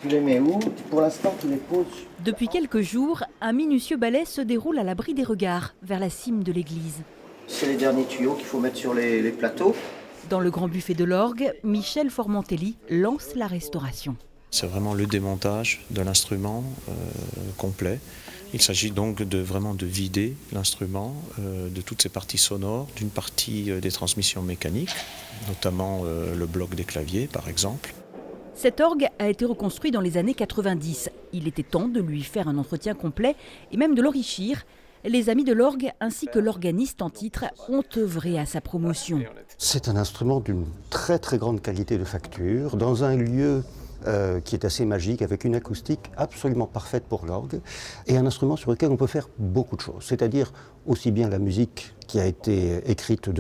Tu les mets où? Pour l'instant, tu les poses. Depuis quelques jours, un minutieux ballet se déroule à l'abri des regards, vers la cime de l'église. C'est les derniers tuyaux qu'il faut mettre sur les plateaux. Dans le grand buffet de l'orgue, Michel Formentelli lance la restauration. C'est vraiment le démontage de l'instrument complet. Il s'agit donc vraiment de vider l'instrument de toutes ses parties sonores, d'une partie des transmissions mécaniques, notamment le bloc des claviers par exemple. Cet orgue a été reconstruit dans les années 90. Il était temps de lui faire un entretien complet et même de l'enrichir. Les amis de l'orgue ainsi que l'organiste en titre ont œuvré à sa promotion. C'est un instrument d'une très très grande qualité de facture, dans un lieu qui est assez magique, avec une acoustique absolument parfaite pour l'orgue, et un instrument sur lequel on peut faire beaucoup de choses, c'est-à-dire aussi bien la musique qui a été écrite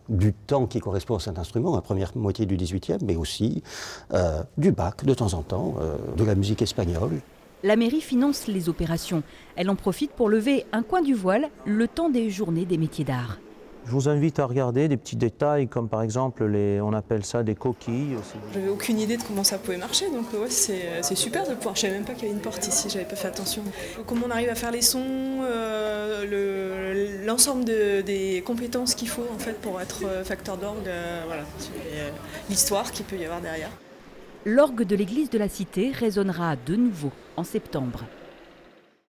du temps qui correspond à cet instrument, la première moitié du XVIIIe, mais aussi du Bach de temps en temps, de la musique espagnole. La mairie finance les opérations. Elle en profite pour lever un coin du voile le temps des journées des métiers d'art. Je vous invite à regarder des petits détails comme par exemple, on appelle ça des coquilles. J'avais aucune idée de comment ça pouvait marcher, donc ouais, c'est super de pouvoir. Je savais même pas qu'il y avait une porte ici, j'avais pas fait attention. Comment on arrive à faire les sons, l'ensemble des compétences qu'il faut en fait pour être facteur d'orgue, voilà, l'histoire qu'il peut y avoir derrière. L'orgue de l'église de la Cité résonnera de nouveau en septembre.